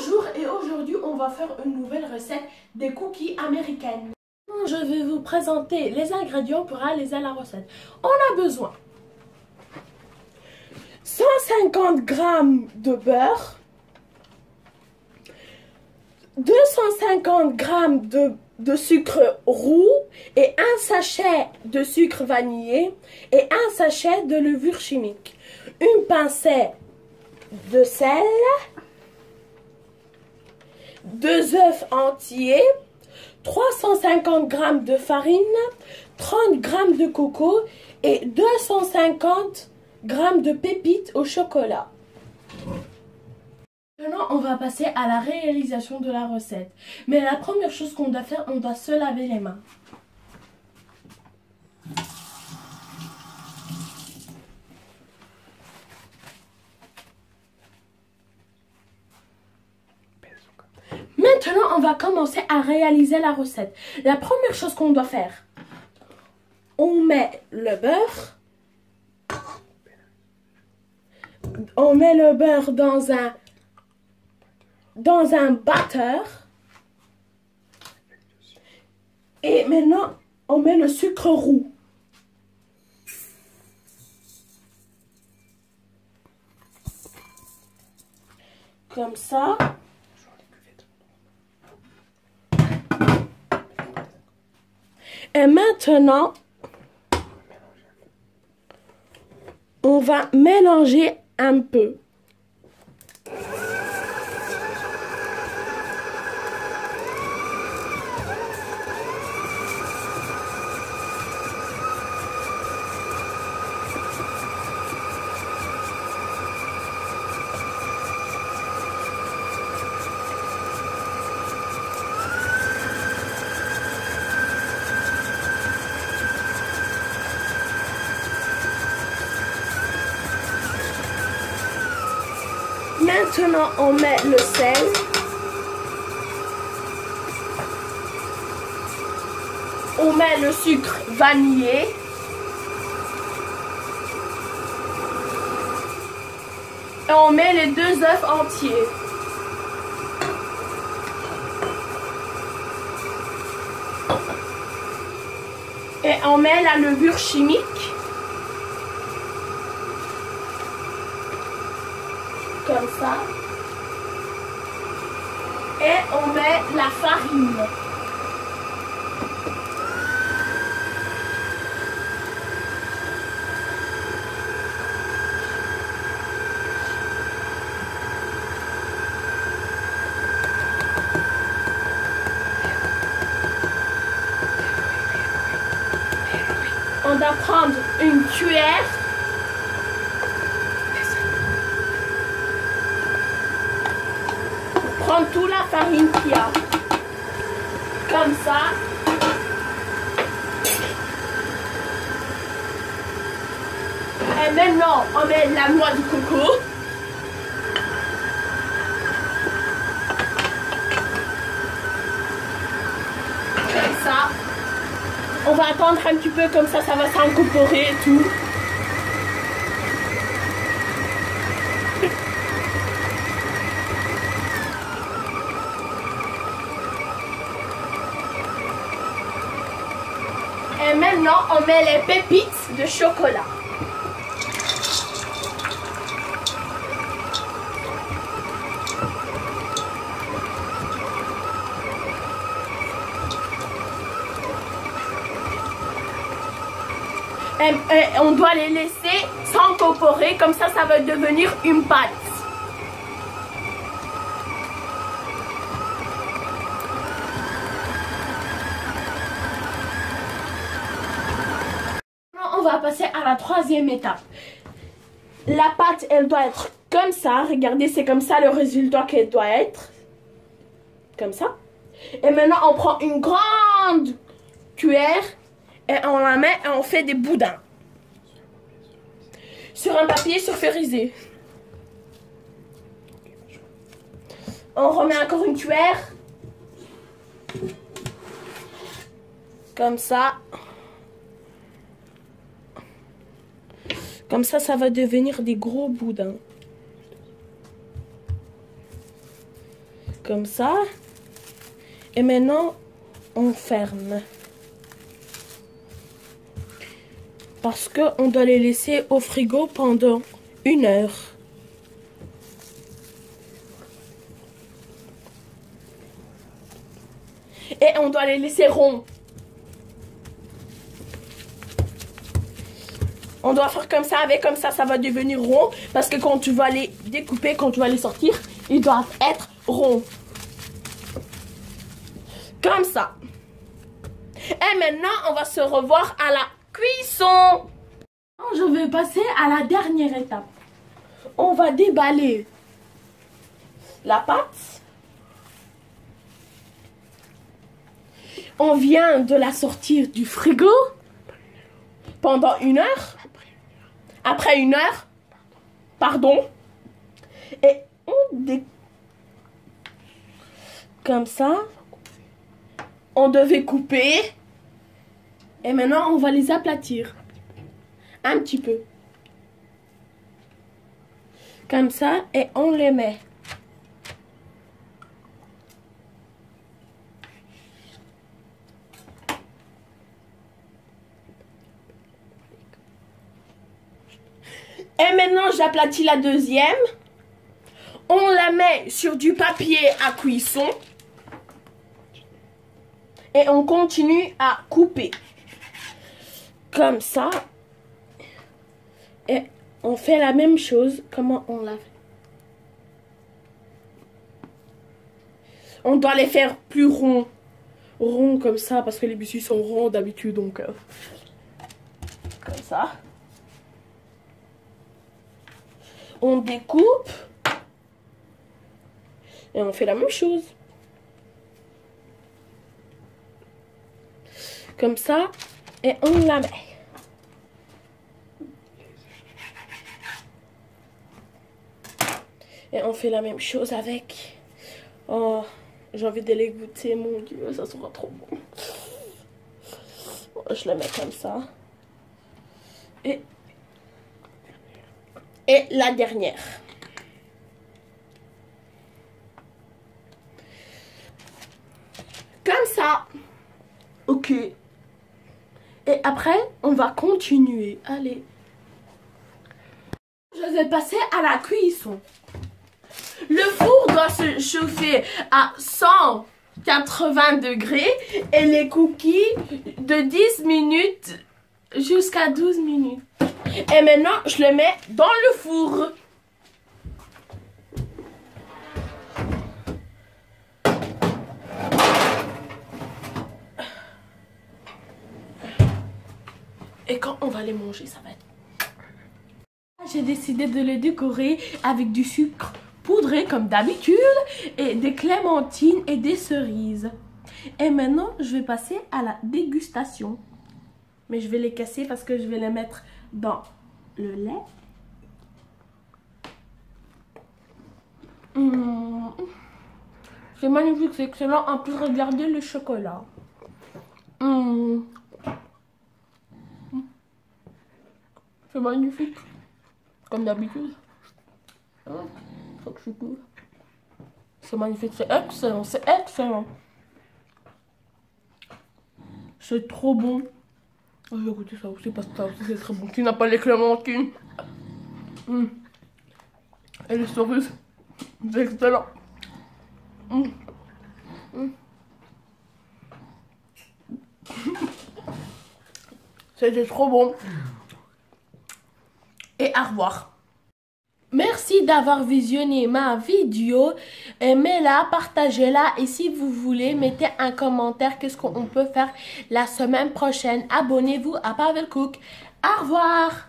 Bonjour et aujourd'hui on va faire une nouvelle recette des cookies américaines. Je vais vous présenter les ingrédients pour réaliser la recette. On a besoin 150 g de beurre, 250 g de sucre roux et un sachet de sucre vanillé et un sachet de levure chimique, une pincée de sel, 2 œufs entiers, 350 g de farine, 30 g de coco et 250 g de pépites au chocolat. Maintenant, on va passer à la réalisation de la recette. Mais la première chose qu'on doit faire, on doit se laver les mains. Maintenant, on va commencer à réaliser la recette. La première chose qu'on doit faire, on met le beurre. On met le beurre dans un batteur. Et maintenant, on met le sucre roux. Comme ça. Et maintenant, on va mélanger un peu. Maintenant, on met le sel. On met le sucre vanillé. Et on met les 2 œufs entiers. Et on met la levure chimique. Comme ça. Et on met la farine. On doit prendre une cuillère. Prendre toute la farine qu'il y a. Comme ça. Et maintenant, on met la noix de coco. Comme ça. On va attendre un petit peu, comme ça, ça va s'incorporer et tout. Et maintenant, on met les pépites de chocolat. Et on doit les laisser s'incorporer, comme ça, ça va devenir une pâte. On va passer à la troisième étape. La pâte, elle doit être comme ça. Regardez, c'est comme ça le résultat qu'elle doit être. Comme ça. Et maintenant, on prend une grande cuillère et on la met et on fait des boudins. Sur un papier sulfurisé. On remet encore une cuillère. Comme ça. Comme ça, ça va devenir des gros boudins. Comme ça. Et maintenant, on ferme. Parce qu'on doit les laisser au frigo pendant 1 heure. Et on doit les laisser ronds. On doit faire comme ça, avec comme ça va devenir rond. Parce que quand tu vas les découper, quand tu vas les sortir, ils doivent être ronds. Comme ça. Et maintenant, on va se revoir à la cuisson. Je vais passer à la dernière étape. On va déballer la pâte. On vient de la sortir du frigo pendant 1 heure. Après 1 heure, pardon. Et on découpe comme ça. On devait couper. Et maintenant, on va les aplatir. Un petit peu. Comme ça. Et on les met. Et maintenant, j'aplatis la deuxième. On la met sur du papier à cuisson. Et on continue à couper. Comme ça. Et on fait la même chose. Comment on l'a fait? On doit les faire plus ronds. Ronds comme ça. Parce que les biscuits sont ronds d'habitude. Donc, comme ça. On découpe. Et on fait la même chose. Comme ça. Et on la met. Et on fait la même chose avec. Oh, j'ai envie de les goûter, mon Dieu, ça sera trop bon. Je le mets comme ça. Et la dernière. Comme ça. Ok. Et après, on va continuer. Allez. Je vais passer à la cuisson. Le four doit se chauffer à 180 degrés et les cookies de 10 minutes jusqu'à 12 minutes. Et maintenant, je le mets dans le four. Et quand on va les manger, ça va être... J'ai décidé de les décorer avec du sucre poudré comme d'habitude et des clémentines et des cerises. Et maintenant, je vais passer à la dégustation. Mais je vais les casser parce que je vais les mettre dans le lait. C'est magnifique, c'est excellent. En plus, regardez le chocolat. C'est magnifique. Comme d'habitude. Faut que je goûte. C'est magnifique, c'est excellent, c'est excellent. C'est trop bon. Oh, je vais goûter ça aussi parce que ça aussi c'est très bon. Qui n'a pas les clémentines? Et les cerises, c'est excellent. C'était trop bon. Et au revoir. Merci d'avoir visionné ma vidéo. Aimez-la, partagez-la et si vous voulez, mettez un commentaire qu'est-ce qu'on peut faire la semaine prochaine. Abonnez-vous à Pavel Cook. Au revoir.